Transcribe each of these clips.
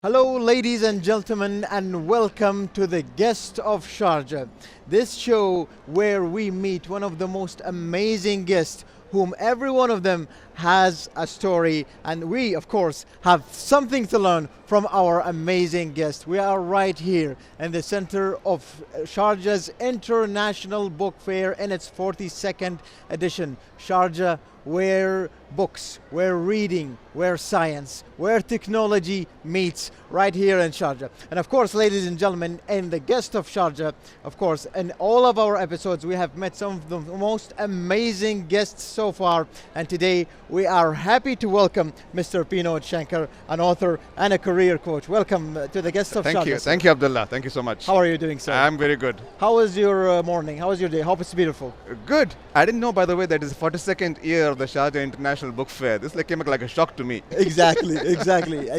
Hello, ladies and gentlemen, and welcome to the Guest of Sharjah. This show where we meet one of the most amazing guests, whom every one of them has a story, and we, of course, have something to learn from our amazing guest. We are right here in the center of Sharjah's International Book Fair in its 42nd edition. Sharjah, where books, where reading, where science, where technology meets, right here in Sharjah. And of course, ladies and gentlemen, in the Guest of Sharjah, of course, in all of our episodes, we have met some of the most amazing guests so far. And today, we are happy to welcome Mr. Pinod Shankar, an author and a career coach. Welcome to the Guest of Sharjah. Thank you. Thank you, Abdullah. Thank you so much. How are you doing, sir? I'm very good. How was your morning? How was your day? Hope it's beautiful. Good. I didn't know, by the way, that it's the 42nd year of the Sharjah International Book Fair. This came like a shock to me. Exactly, exactly.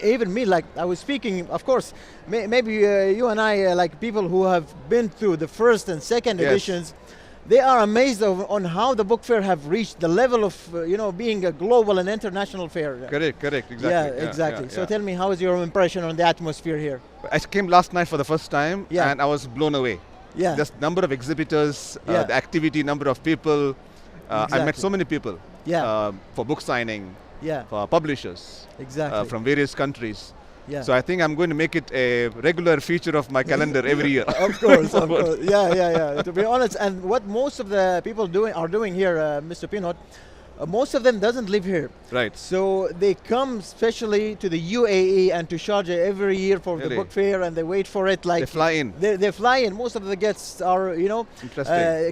Even me, like I was speaking, of course, maybe you and I, like people who have been through the first and second editions, they are amazed on how the book fair have reached the level of, being a global and international fair. Correct, exactly. Yeah, exactly. So tell me, how is your impression on the atmosphere here? I came last night for the first time, and I was blown away. Yeah. Just number of exhibitors, the activity, number of people. I met so many people for book signing, for publishers from various countries. Yeah. So I think I'm going to make it a regular feature of my calendar every year. Of course, of course. Yeah. To be honest, and what most of the people are doing here, Mr. Pinod, most of them doesn't live here. Right. So they come especially to the UAE and to Sharjah every year for the book fair, and they wait for it. Like they fly in. They fly in. Most of the guests are,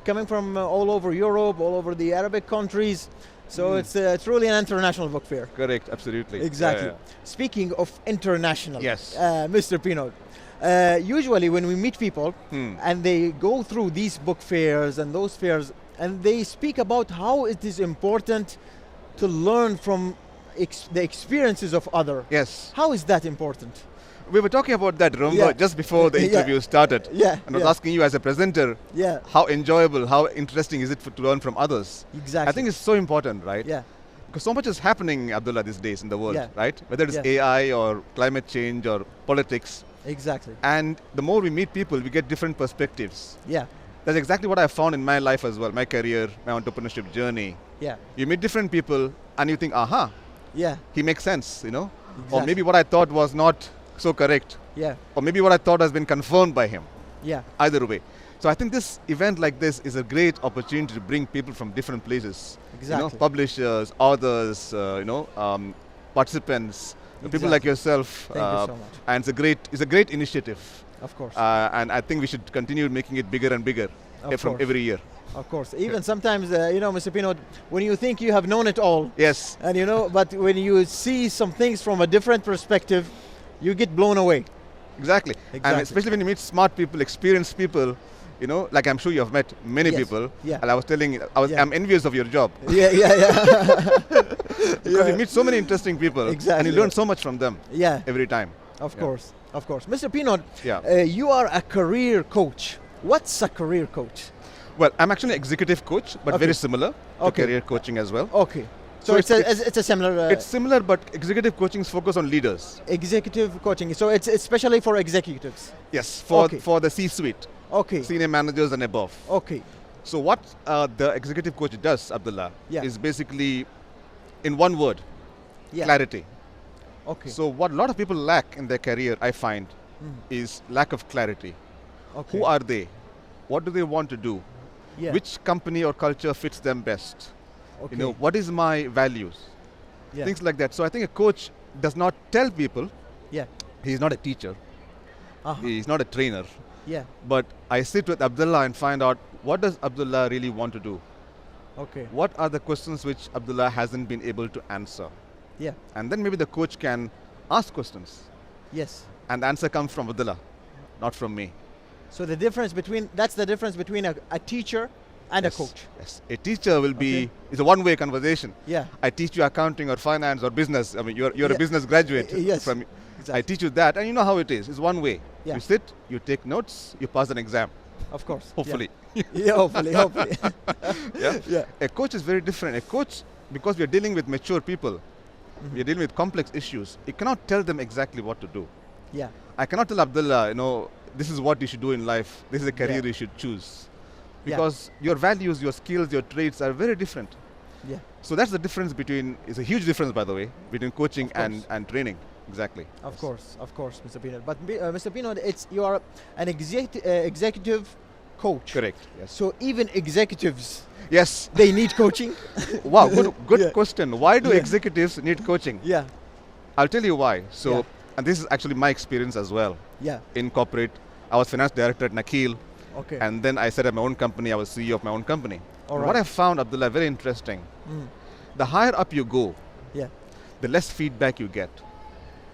coming from all over Europe, all over the Arabic countries. So it's truly an international book fair. Correct, absolutely. Exactly. Speaking of international, yes, Mr. Pinod, usually when we meet people and they go through these book fairs and those fairs, and they speak about how it is important to learn from the experiences of others. Yes. How is that important? We were talking about that, remember, just before the interview started. Yeah. And I was asking you as a presenter, how enjoyable, how interesting is it to learn from others? Exactly. I think it's so important, right? Yeah. Because so much is happening, Abdullah, these days in the world, right? Whether it's Yeah. AI or climate change or politics. Exactly. And the more we meet people, we get different perspectives. Yeah. That's exactly what I found in my life as well, my career, my entrepreneurship journey. Yeah. You meet different people and you think, aha, he makes sense, Exactly. Or maybe what I thought was not so correct. Yeah. Or maybe what I thought has been confirmed by him. Yeah. Either way. So I think this event like this is a great opportunity to bring people from different places. Exactly. Publishers, authors, participants, people like yourself. Thank you so much. And it's a great initiative. Of course. And I think we should continue making it bigger and bigger from every year. Of course. Even sometimes, Mr. Pinod, when you think you have known it all. Yes. And but when you see some things from a different perspective, you get blown away. Exactly. And especially when you meet smart people, experienced people, like I'm sure you have met many people. Yeah. And I was telling, I'm envious of your job. Yeah. Because you meet so many interesting people. Exactly. And you learn so much from them. Yeah. Every time. Of course. Mr. Pinod, yeah. You are a career coach. What's a career coach? Well, I'm actually an executive coach, but very similar to career coaching as well. Okay. So it's a similar... it's similar, but executive coaching is focused on leaders. Executive coaching. So it's especially for executives. Yes, for the C-suite. Okay. Senior managers and above. Okay. So what the executive coach does, Abdullah, is basically, in one word, clarity. Okay. So what a lot of people lack in their career, I find, is lack of clarity. Okay. Who are they? What do they want to do? Yeah. Which company or culture fits them best? Okay. What is my values? Yeah. Things like that. So I think a coach does not tell people. Yeah. He's not a teacher. He's not a trainer. Yeah. But I sit with Abdullah and find out, what does Abdullah really want to do? Okay. What are the questions which Abdullah hasn't been able to answer? Yeah. And then maybe the coach can ask questions. Yes. And the answer comes from Abdullah, not from me. So that's the difference between a teacher and a coach. Yes. A teacher will be, it's a one-way conversation. Yeah. I teach you accounting or finance or business. I mean, you're a business graduate. Yes. Exactly. I teach you that, and you know how it is. It's one way. Yeah. You sit, you take notes, you pass an exam. Of course. Hopefully. Yeah, hopefully. Yeah. A coach is very different. A coach, because we are dealing with mature people, we are dealing with complex issues. You cannot tell them exactly what to do. Yeah. I cannot tell Abdullah, this is what you should do in life. This is a career you should choose. Because your values, your skills, your traits are very different. Yeah. So that's the difference it's a huge difference, by the way, between coaching and training. Exactly. Of course, Mr. Pinot. But Mr. Pinot, you are an executive coach. Correct. Yes. So even executives, yes, they need coaching. Wow, good question. Why do executives need coaching? Yeah. I'll tell you why. So, and this is actually my experience as well. Yeah. In corporate, I was finance director at Nakheel. Okay. And then I set up my own company. I was CEO of my own company. All right. What I found, Abdullah, very interesting. The higher up you go, the less feedback you get.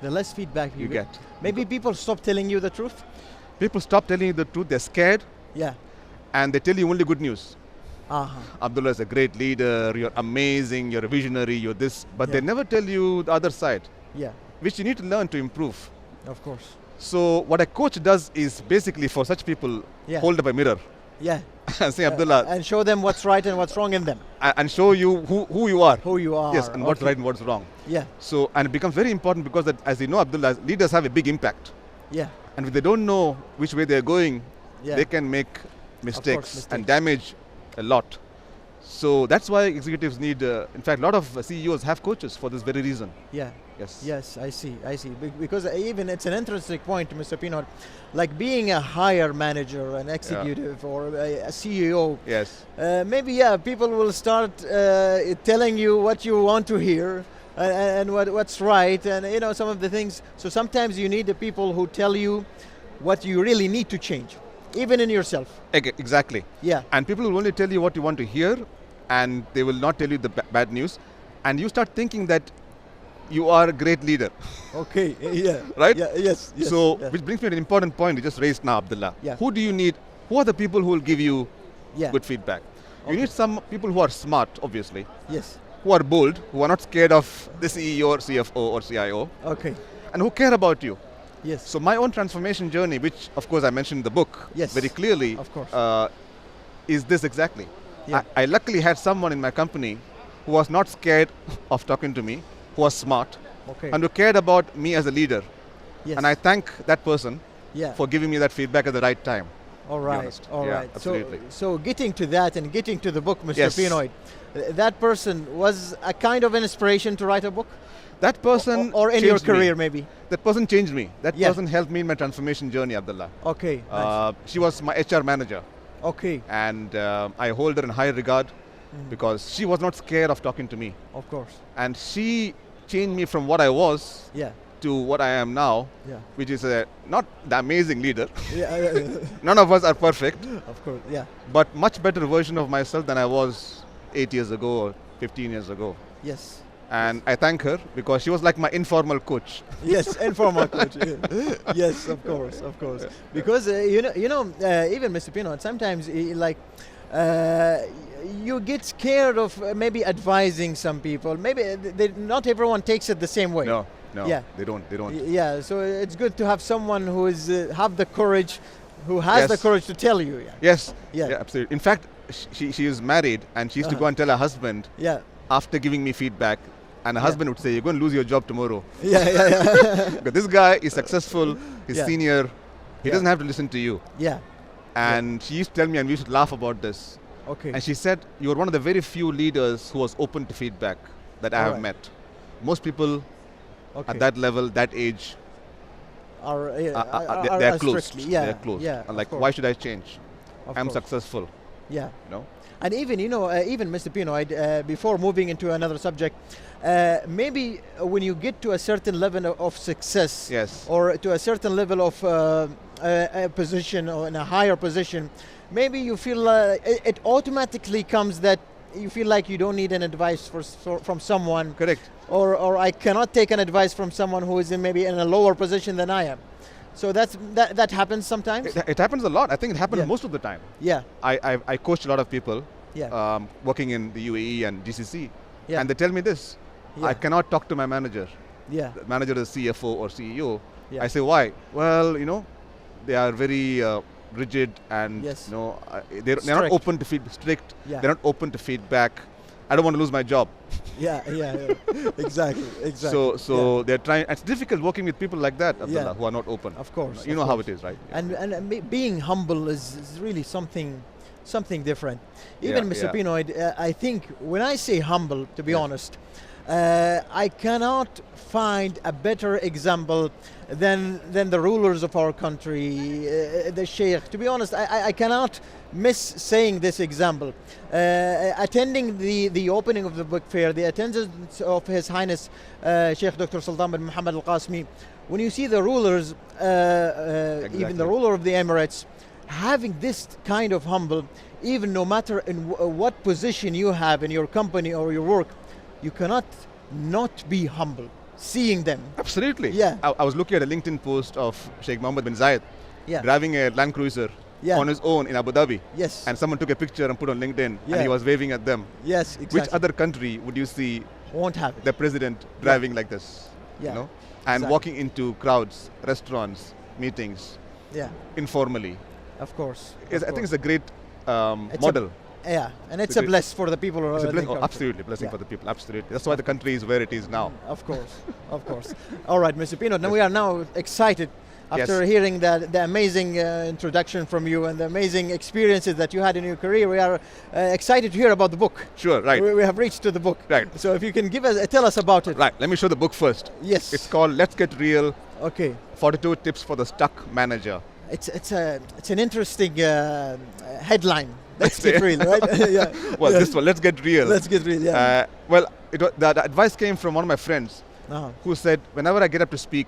The less feedback you get. Maybe people stop telling you the truth? People stop telling you the truth. They're scared. Yeah. And they tell you only good news. Uh-huh. Abdullah is a great leader. You're amazing. You're a visionary. You're this. But they never tell you the other side. Yeah. Which you need to learn to improve. Of course. So what a coach does is basically for such people, hold up a mirror. Yeah. And say, Abdullah. And show them what's right and what's wrong in them. And show you who you are. Who you are. Yes, and what's right and what's wrong. Yeah. So, and it becomes very important because that, as you know, Abdullah, leaders have a big impact. Yeah. And if they don't know which way they're going, they can make mistakes and damage a lot. So that's why executives need, in fact, a lot of CEOs have coaches for this very reason. Yeah. Yes. Yes, I see. Because even it's an interesting point, Mr. Pinot, like being a higher manager, an executive, or a CEO. Yes. Maybe people will start telling you what you want to hear and what's right, and some of the things. So sometimes you need the people who tell you what you really need to change, even in yourself. Exactly. Yeah. And people will only tell you what you want to hear, and they will not tell you the bad news, and you start thinking that you are a great leader. Okay, yeah. Right? Yeah, yes. So, which brings me to an important point you just raised now, Abdullah. Yeah. Who do you need? Who are the people who will give you good feedback? You need some people who are smart, obviously. Yes. Who are bold, who are not scared of the CEO or CFO or CIO. Okay. And who care about you. Yes. So my own transformation journey, which of course I mentioned in the book very clearly, of course. Is this exactly. Yeah. I luckily had someone in my company who was not scared of talking to me, who was smart, and who cared about me as a leader. Yes. And I thank that person for giving me that feedback at the right time. All right, all right. Absolutely. So getting to that and getting to the book, Mr. Pinot, that person was a kind of an inspiration to write a book? That person or in your career maybe? That person changed me. That person helped me in my transformation journey, Abdullah. Okay, nice. She was my HR manager. Okay. And I hold her in high regard because she was not scared of talking to me. Of course. And she changed me from what I was to what I am now, which is not the amazing leader. None of us are perfect. Of course, yeah. But much better version of myself than I was 8 years ago or 15 years ago. Yes. And I thank her because she was like my informal coach. Yes, informal coach. Yes, of course, of course. Yeah. Because even Mr. Pinot, sometimes you get scared of maybe advising some people. Maybe not everyone takes it the same way. No, they don't. Yeah, so it's good to have someone who is have the courage, who has the courage to tell you. Yes. Yeah, absolutely. In fact, she is married and she used to go and tell her husband. After giving me feedback, and her husband would say, "You're going to lose your job tomorrow." Because this guy is successful, he's senior, he doesn't have to listen to you. And she used to tell me, and we used to laugh about this. And she said, "You are one of the very few leaders who was open to feedback that I have met. Most people at that level, that age, they're closed. They're closed. And like, why should I change? I'm successful." Yeah. No. And even, even Mr. Pinot, before moving into another subject, maybe when you get to a certain level of success, or to a certain level of a position or in a higher position, maybe you feel it automatically comes that you feel like you don't need an advice from someone. Correct. Or I cannot take an advice from someone who is maybe in a lower position than I am. So that happens sometimes? It happens a lot. I think it happens most of the time. Yeah. I coached a lot of people working in the UAE and GCC. And they tell me this. I cannot talk to my manager. The manager is CFO or CEO. I say, why? Well, they are very rigid and they're not open to strict. They're not open to feedback. I don't want to lose my job. Exactly. So they're trying. It's difficult working with people like that, Abdullah, who are not open. Of course. You know how it is, right? And being humble is really something different. Even Mr. Pinoy, I think when I say humble, to be honest, I cannot find a better example than the rulers of our country, the Sheikh. To be honest, I cannot miss saying this example. Attending the opening of the book fair, the attendance of His Highness Sheikh Dr. Sultan bin Muhammad Al Qasmi, when you see the rulers, even the ruler of the Emirates, having this kind of humble, even no matter in what position you have in your company or your work, you cannot not be humble seeing them. Absolutely. Yeah. I was looking at a LinkedIn post of Sheikh Mohammed bin Zayed driving a Land Cruiser on his own in Abu Dhabi. Yes. And someone took a picture and put on LinkedIn and he was waving at them. Yes, exactly. Which other country would you see won't have it. The president driving like this? Yeah. You know? And walking into crowds, restaurants, meetings. Yeah. Informally. Of course. I think it's a great model. And it's a bless for the people. Absolutely, blessing for the people. Absolutely, that's why the country is where it is now. Of course. All right, Mr. Pino. Now we are now excited after hearing the amazing introduction from you and the amazing experiences that you had in your career. We are excited to hear about the book. Sure, right. We have reached to the book. Right. So if you can tell us about it. Right. Let me show the book first. Yes. It's called "Let's Get Real." Okay. 42 Tips for the Stuck Manager. It's an interesting headline. Let's get real, right? Well, this one, let's get real. Let's get real, yeah. Well, the advice came from one of my friends who said, whenever I get up to speak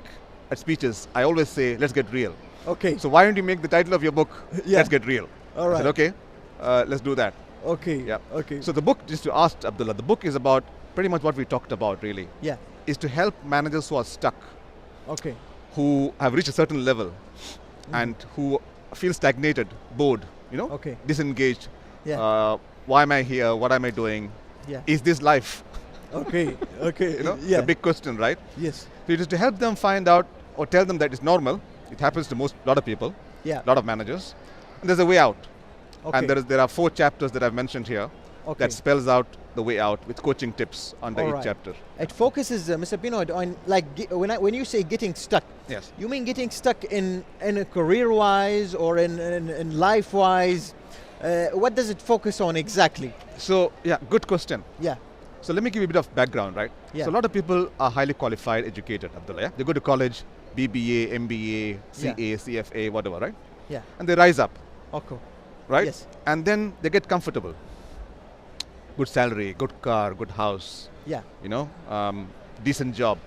at speeches, I always say, let's get real. Okay. So why don't you make the title of your book, Let's Get Real? All right. I said, okay, let's do that. Okay. Yeah. Okay. So the book, just to ask Abdullah, the book is about pretty much what we talked about, really. Yeah. Is to help managers who are stuck. Okay. Who have reached a certain level and who feel stagnated, bored, disengaged. Yeah. Why am I here? What am I doing? Yeah. Is this life? Okay. The big question, right? Yes. So it is to help them find out or tell them that it's normal. It happens to a lot of people, a lot of managers. And there's a way out. Okay. And there are 4 chapters that I've mentioned here that spells out the way out with coaching tips under each chapter. It focuses, Mr. Pino, on when you say getting stuck. Yes. You mean getting stuck in a career-wise or in life-wise? What does it focus on exactly? So good question. Yeah. So let me give you a bit of background, right? Yeah. So a lot of people are highly qualified, educated, Abdullah. Yeah? They go to college, BBA, MBA, CA, CFA, whatever, right? Yeah. And they rise up. Okay. Right? Yes. And then they get comfortable. Good salary, good car, good house. Yeah. Decent job.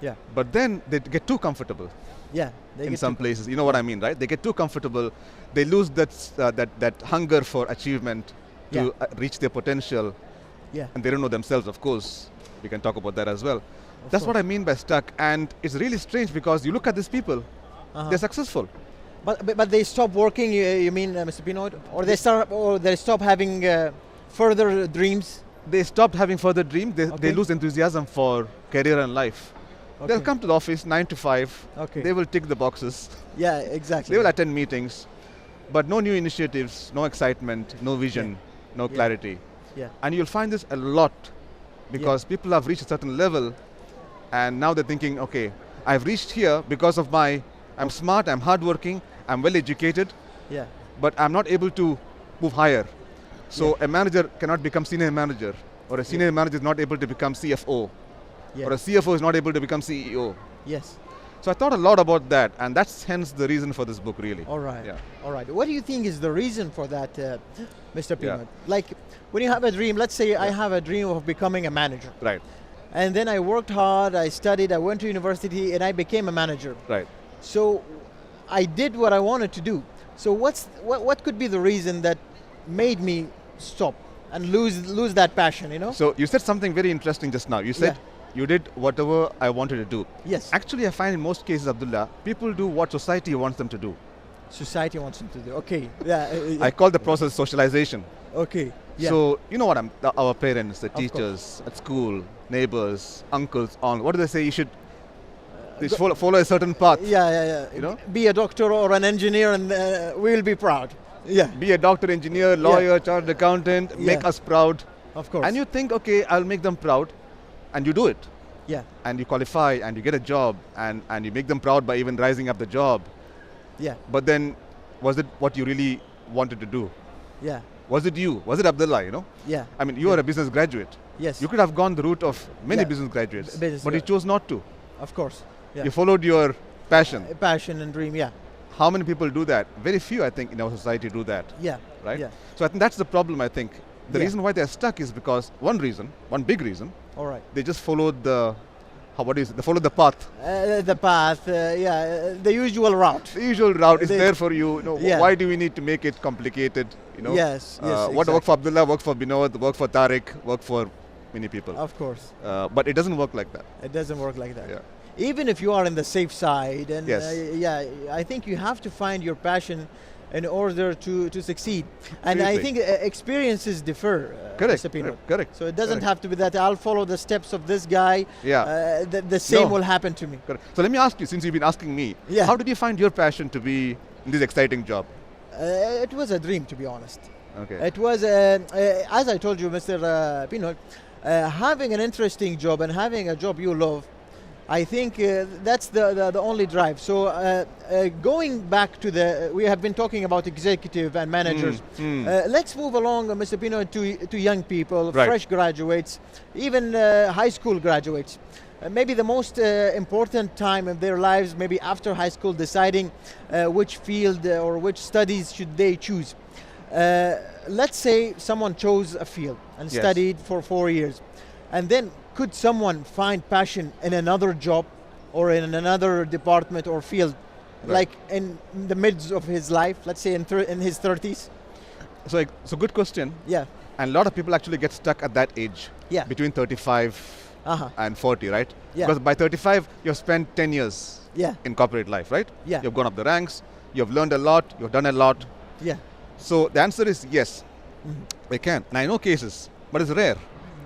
Yeah. But then they get too comfortable. Yeah. In some places, you know what I mean, right? They get too comfortable. They lose that hunger for achievement to reach their potential. Yeah. And they don't know themselves, of course. We can talk about that as well. That's what I mean by stuck. And it's really strange because you look at these people, they're successful. But they stop working, you mean, Mr. Pino? Or they stop having further dreams? They stopped having further dreams. They lose enthusiasm for career and life. Okay. They'll come to the office 9 to 5. Okay. They will tick the boxes. Yeah, exactly. They will attend meetings, but no new initiatives, no excitement, no vision, no clarity. Yeah. And you'll find this a lot because people have reached a certain level and now they're thinking, okay, I've reached here because of I'm smart, I'm hardworking, I'm well educated, but I'm not able to move higher. So a manager cannot become senior manager, or a senior manager is not able to become CFO, or a CFO is not able to become CEO. Yes. So I thought a lot about that, and that's hence the reason for this book, really. All right. Yeah. All right. What do you think is the reason for that, Mr. Pino? Like, when you have a dream, let's say I have a dream of becoming a manager. Right. And then I worked hard, I studied, I went to university, and I became a manager. Right. So I did what I wanted to do. So what could be the reason that made me stop and lose that passion, So you said something very interesting just now. You said you did whatever I wanted to do. Yes. Actually, I find in most cases, Abdullah, people do what society wants them to do. Society wants them to do. Okay. Yeah. I call the process socialization. Okay. Yeah. So you know what our parents, the teachers at school, neighbors, uncles, what do they say? You should follow a certain path. Yeah. Be a doctor or an engineer, and we'll be proud. Yeah. Be a doctor, engineer, lawyer, chartered accountant. Make us proud. Of course. And you think, okay, I'll make them proud, and you do it. Yeah. And you qualify, and you get a job, and you make them proud by even rising up the job. Yeah. But then, was it what you really wanted to do? Yeah. Was it you? Was it Abdullah, you know? Yeah. I mean, you are a business graduate. Yes. You could have gone the route of many business graduates, but you chose not to. Of course. Yeah. You followed your passion. Passion and dream, yeah. How many people do that? Very few, I think, in our society do that. Yeah. Right? Yeah. So I think that's the problem, I think. The reason why they're stuck is because, one big reason, all right, they just followed the, they followed the path. The usual route. The usual route is there for you. Why do we need to make it complicated? Yes, what worked for Abdullah, worked for Binod, worked for Tariq, worked for many people. Of course. But it doesn't work like that. It doesn't work like that. Yeah. Even if you are in the safe side, and yes. I think you have to find your passion in order to succeed. And I think experiences differ. Correct. Correct. So it doesn't have to be that I'll follow the steps of this guy. Yeah. The same will happen to me. Correct. So let me ask you, since you've been asking me, how did you find your passion to be in this exciting job? It was a dream, to be honest. Okay. It was, as I told you, Mr. Pino, having an interesting job and having a job you love, I think that's the only drive. So going back to we have been talking about executive and managers. Let's move along, Mr. Pino, to young people, fresh graduates, even high school graduates. Maybe the most important time of their lives, maybe after high school, deciding which field or which studies should they choose. Let's say someone chose a field and studied for 4 years, and then could someone find passion in another job or in another department or field, like in the midst of his life, let's say in his 30s? So good question. Yeah. And a lot of people actually get stuck at that age, between 35 and 40, right? Yeah. Because by 35, you've spent 10 years in corporate life, right? Yeah. You've gone up the ranks, you've learned a lot, you've done a lot. Yeah. So the answer is yes, they can. And I know cases, but it's rare.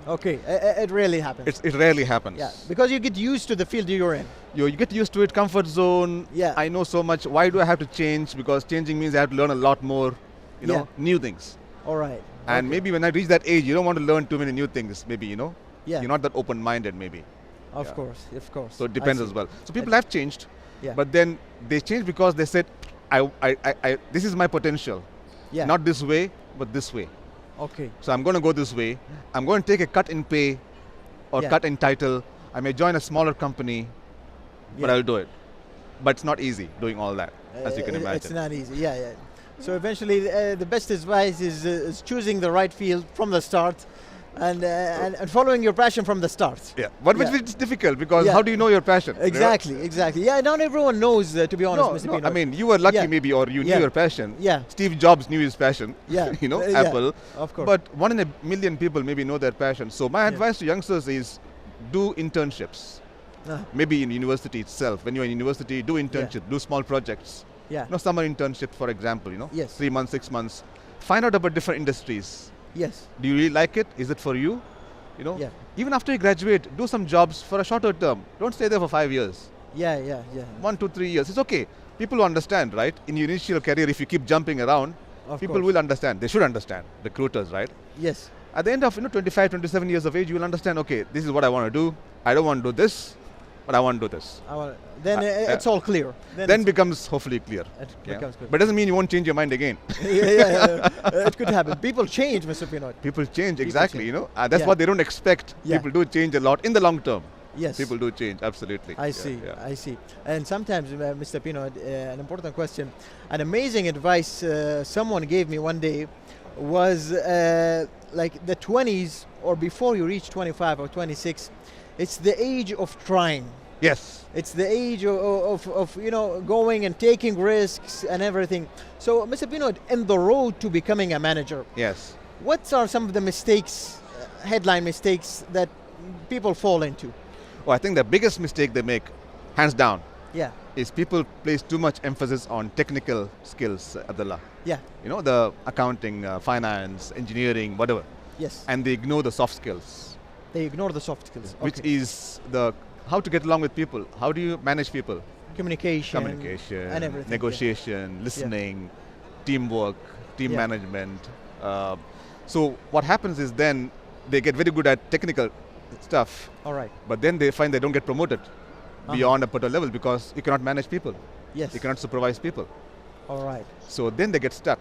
Okay, it rarely happens. It rarely happens. Yeah, because you get used to the field you're in. You get used to it, comfort zone. Yeah. I know so much. Why do I have to change? Because changing means I have to learn a lot more, new things. All right. And maybe when I reach that age, you don't want to learn too many new things, maybe, Yeah. You're not that open-minded, maybe. Of course. So it depends as well. So people have changed, yeah. but then they changed because they said, this is my potential. Yeah. Not this way, but this way. Okay. So I'm going to go this way. I'm going to take a cut in pay or cut in title. I may join a smaller company, but I'll do it. But it's not easy doing all that, as you can imagine. It's not easy, yeah. So eventually, the best advice is choosing the right field from the start, and following your passion from the start. Yeah, but which is difficult because how do you know your passion? Exactly. Yeah, not everyone knows, to be honest, Mr. Pino. I mean, you were lucky maybe, or you knew your passion. Yeah. Steve Jobs knew his passion. Yeah. Apple. Of course. But 1 in a million people maybe know their passion. So my advice to youngsters is do internships. Maybe in university itself. When you're in university, do internships, do small projects. Yeah. Summer internship, for example, Yes. 3 months, 6 months. Find out about different industries. Yes. Do you really like it? Is it for you? Yeah. Even after you graduate, do some jobs for a shorter term. Don't stay there for 5 years. Yeah. 1 to 3 years. It's okay. People will understand, right? In your initial career, if you keep jumping around, people will understand. They should understand. Recruiters, right? Yes. At the end of 25, 27 years of age, you will understand, okay, this is what I want to do. I don't want to do this, but I want to do this. Then it's all clear. Then becomes hopefully clear. It becomes clear. But it doesn't mean you won't change your mind again. Yeah. It could happen. People change, Mr. Pino. People change, exactly. That's what they don't expect. Yeah. People do change a lot in the long term. Yes. People do change, absolutely. I see. And sometimes, Mr. Pino, an important question, an amazing advice someone gave me one day was like the 20s or before you reach 25 or 26, it's the age of trying. Yes. It's the age of going and taking risks and everything. So, Mr. Pino, in the road to becoming a manager, yes, what are some of the mistakes, headline mistakes that people fall into? Well, I think the biggest mistake they make, hands down, is people place too much emphasis on technical skills, Abdullah. Yeah. The accounting, finance, engineering, whatever. Yes. And they ignore the soft skills. They ignore the soft skills. Which is how to get along with people. How do you manage people? Communication. And everything. Negotiation, listening, teamwork, team management. So what happens is then they get very good at technical stuff. All right. But then they find they don't get promoted beyond a particular level because you cannot manage people. Yes. You cannot supervise people. All right. So then they get stuck.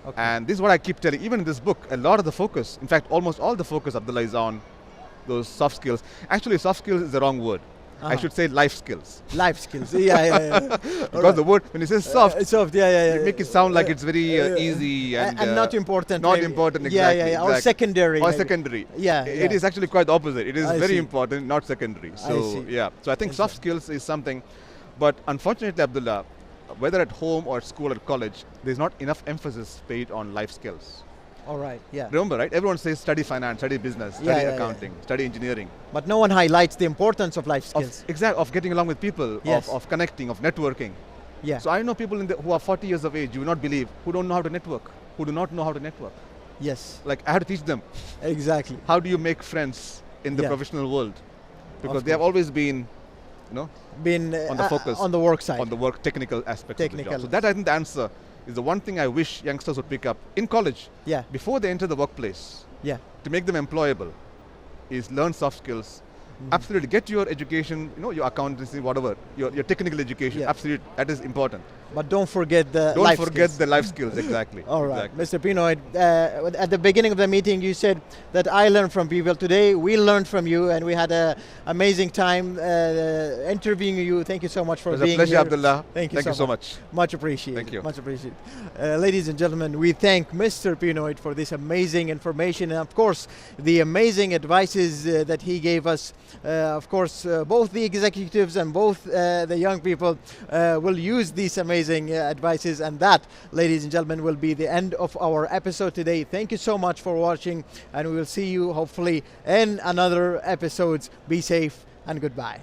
Okay. And this is what I keep telling. Even in this book, a lot of the focus, in fact, almost all the focus, Abdullah, is on those soft skills. Actually, soft skills is the wrong word. I should say life skills. Life skills, yeah. Because the word, when you say soft, you make it sound like it's very easy and not important. Not maybe. important, exactly. Yeah. Or secondary. Or secondary. Yeah. It is actually quite the opposite. It is I very see. important, not secondary. So, I So I think soft skills is something. But unfortunately, Abdullah, whether at home or at school or college, there's not enough emphasis paid on life skills. All right, yeah. Remember, right? Everyone says study finance, study business, study accounting, study engineering. But no one highlights the importance of life skills. Of getting along with people, of connecting, of networking. Yeah. So I know people who are 40 years of age, you will not believe, who don't know how to network, who do not know how to network. Yes. Like I had to teach them. Exactly. How do you make friends in the professional world? Because they have always been, on the focus, on the work side, on the work technical aspects of the job. So that I think the answer is the one thing I wish youngsters would pick up in college. Yeah. Before they enter the workplace. Yeah. To make them employable, is learn soft skills. Absolutely, get your education, your accountancy, whatever, your technical education. Absolutely, that is important. But don't forget the life skills, exactly. All right, exactly. Mr. Pinoy, at the beginning of the meeting you said that I learned from people. Today we learned from you and we had an amazing time interviewing you. Thank you so much for being here. It was a pleasure, Abdullah. Thank you so much. Much appreciated. Thank you. Much appreciated. Ladies and gentlemen, we thank Mr. Pinoy for this amazing information and of course the amazing advices that he gave us. Of course, both the executives and both the young people will use these amazing advices, and that, ladies and gentlemen, will be the end of our episode today. Thank you so much for watching, and we will see you hopefully in another episodes. Be safe and goodbye.